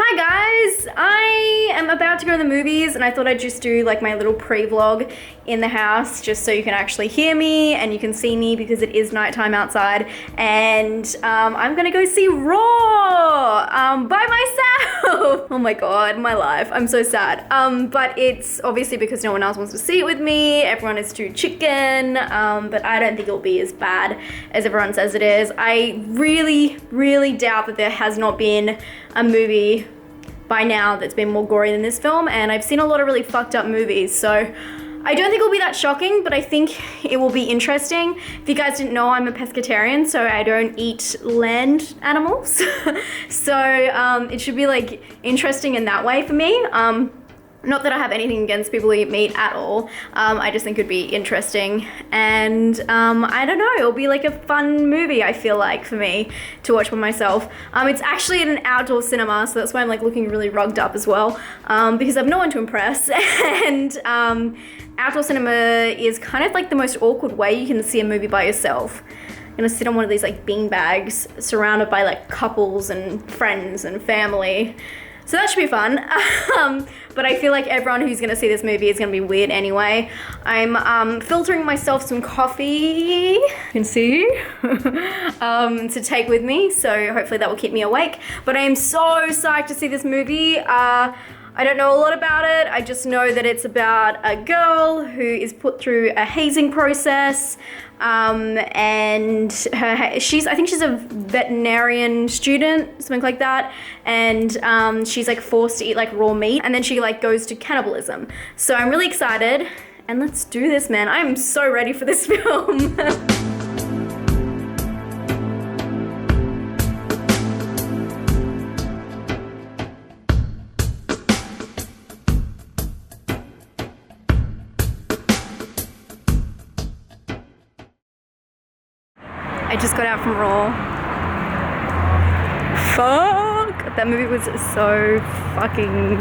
Hi guys, I am about to go to the movies and I thought I'd just do like my little pre-vlog in the house just so you can actually hear me and you can see me because it is nighttime outside, and I'm gonna go see Raw by myself. Oh my god, my life, I'm so sad. But it's obviously because no one else wants to see it with me. Everyone is too chicken, but I don't think it'll be as bad as everyone says it is. I really doubt that there has not been a movie by now that's been more gory than this film, and I've seen a lot of really fucked up movies, so I don't think it'll be that shocking, but I think it will be interesting. If you guys didn't know, I'm a pescatarian, so I don't eat land animals. So it should be like interesting in that way for me. Not that I have anything against people who eat meat at all. I just think it'd be interesting. And I don't know, it'll be like a fun movie, I feel like, for me to watch by myself. It's actually in an outdoor cinema, so that's why I'm like looking really rugged up as well, because I have no one to impress. And outdoor cinema is kind of like the most awkward way you can see a movie by yourself. You're gonna sit on one of these like bean bags surrounded by like couples and friends and family. So that should be fun. But I feel like everyone who's gonna see this movie is gonna be weird anyway. I'm filtering myself some coffee, you can see, to take with me. So hopefully that will keep me awake. But I am so psyched to see this movie. I don't know a lot about it. I just know that it's about a girl who is put through a hazing process. And I think she's a veterinarian student, something like that. And she's like forced to eat like raw meat, and then she like goes to cannibalism. So I'm really excited, and let's do this, man. I'm so ready for this film. I just got out from Raw. Fuck! That movie was so fucking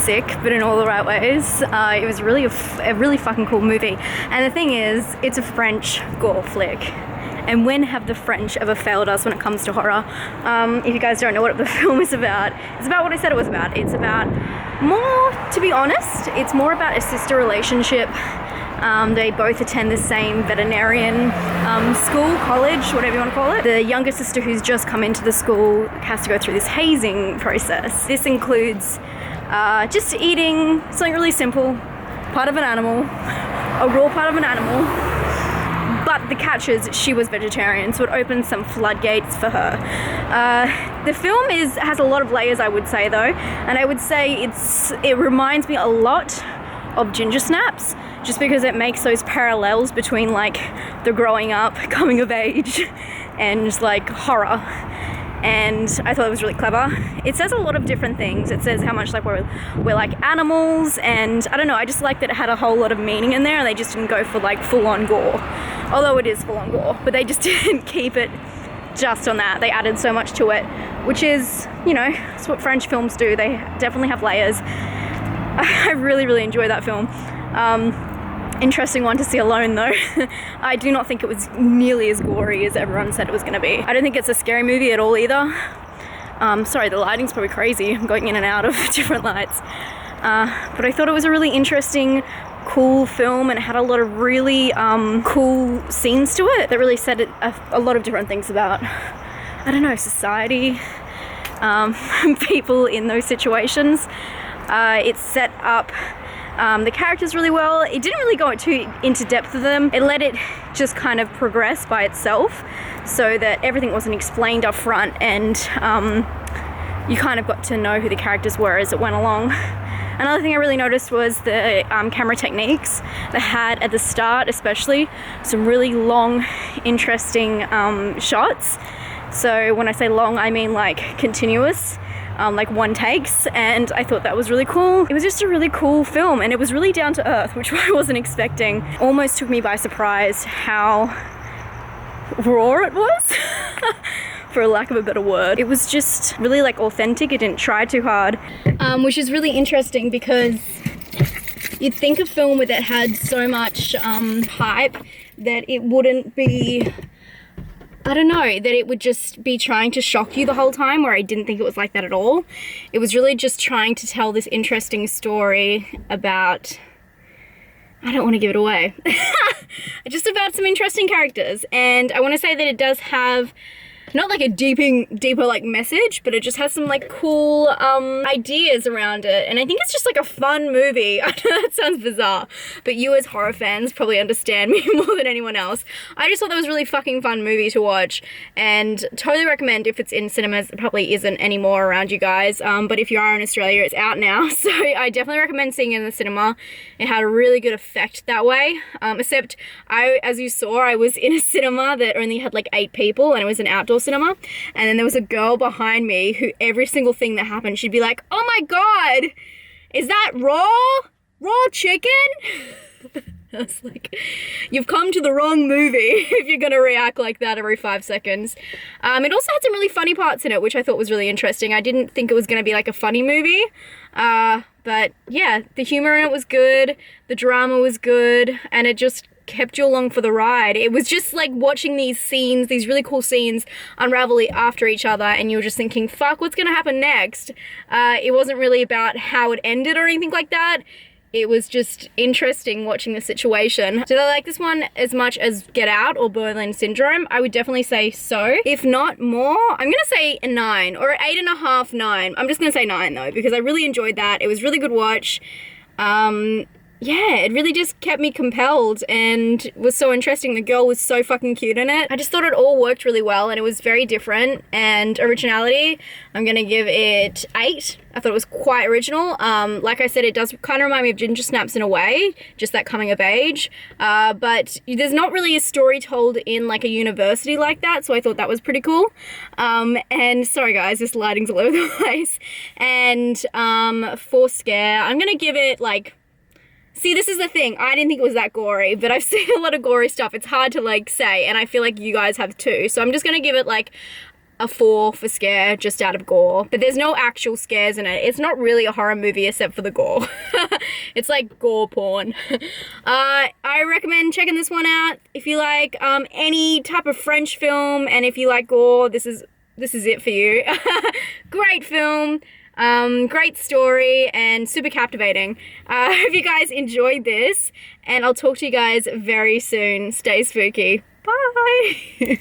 sick, but in all the right ways. It was really a really fucking cool movie. And the thing is, it's a French gore flick. And when have the French ever failed us when it comes to horror? If you guys don't know what the film is about, it's about what I said it was about. It's about more, to be honest, it's more about a sister relationship. They both attend the same veterinarian school, college, whatever you want to call it. The younger sister who's just come into the school has to go through this hazing process. This includes just eating something really simple, part of an animal, a raw part of an animal. But the catch is she was vegetarian, so it opened some floodgates for her. The film has a lot of layers, I would say, though, and I would say it reminds me a lot of Ginger Snaps, just because it makes those parallels between like the growing up, coming of age, and just like horror. And I thought it was really clever. It says a lot of different things. It says how much like we're like animals, and I don't know, I just liked that it had a whole lot of meaning in there, and they just didn't go for like full-on gore. Although it is full-on gore, but they just didn't keep it just on that. They added so much to it, which is, you know, it's what French films do. They definitely have layers. I really enjoyed that film. Interesting one to see alone though. I do not think it was nearly as gory as everyone said it was going to be. I don't think it's a scary movie at all either. Sorry, the lighting's probably crazy. I'm going in and out of different lights. But I thought it was a really interesting, cool film, and it had a lot of really cool scenes to it that really said a lot of different things about, I don't know, society, people in those situations. It set up the characters really well. It didn't really go too into depth of them. It let it just kind of progress by itself, so that everything wasn't explained up front, and you kind of got to know who the characters were as it went along. Another thing I really noticed was the camera techniques. They had, at the start especially, some really long, interesting shots. So when I say long, I mean like continuous. Like one takes, and I thought that was really cool. It was just a really cool film, and it was really down to earth, which I wasn't expecting. Almost took me by surprise how raw it was, for lack of a better word. It was just really like authentic. It didn't try too hard, which is really interesting because you'd think a film that had so much hype that it wouldn't be I don't know, that it would just be trying to shock you the whole time, where I didn't think it was like that at all. It was really just trying to tell this interesting story about, I don't want to give it away, just about some interesting characters. And I want to say that it does have not like a deeper like message, but it just has some like cool ideas around it. And I think it's just like a fun movie. I know that sounds bizarre, but you as horror fans probably understand me more than anyone else. I just thought that was a really fucking fun movie to watch, and totally recommend if it's in cinemas. It probably isn't anymore around you guys, but if you are in Australia, it's out now. So I definitely recommend seeing it in the cinema. It had a really good effect that way, except as you saw, I was in a cinema that only had like 8 people, and it was an outdoor cinema, and then there was a girl behind me who every single thing that happened, she'd be like, "Oh my god, is that raw chicken?" I was like, you've come to the wrong movie if you're gonna react like that every 5 seconds. It also had some really funny parts in it, which I thought was really interesting. I didn't think it was gonna be like a funny movie, but yeah, the humor in it was good, the drama was good, and it just kept you along for the ride. It was just like watching these scenes, these really cool scenes, unravel after each other, and you were just thinking, fuck, what's gonna happen next? It wasn't really about how it ended or anything like that. It was just interesting watching the situation. Did I like this one as much as Get Out or Berlin Syndrome? I would definitely say so. If not more, I'm gonna say a 9 or 8.5, 9. I'm just gonna say 9 though, because I really enjoyed that. It was a really good watch. Yeah, it really just kept me compelled and was so interesting. The girl was so fucking cute in it. I just thought it all worked really well, and it was very different. And originality, I'm gonna give it 8. I thought it was quite original. Like I said, it does kind of remind me of Ginger Snaps in a way, just that coming of age. But there's not really a story told in like a university like that, so I thought that was pretty cool. And sorry guys, this lighting's all over the place. And for scare, I'm gonna give it like, see, this is the thing. I didn't think it was that gory, but I've seen a lot of gory stuff. It's hard to like say, and I feel like you guys have too. So I'm just gonna give it like a 4 for scare, just out of gore. But there's no actual scares in it. It's not really a horror movie except for the gore. It's like gore porn. I recommend checking this one out if you like any type of French film, and if you like gore, this is it for you. Great film. Great story and super captivating. I hope you guys enjoyed this, and I'll talk to you guys very soon. Stay spooky. Bye.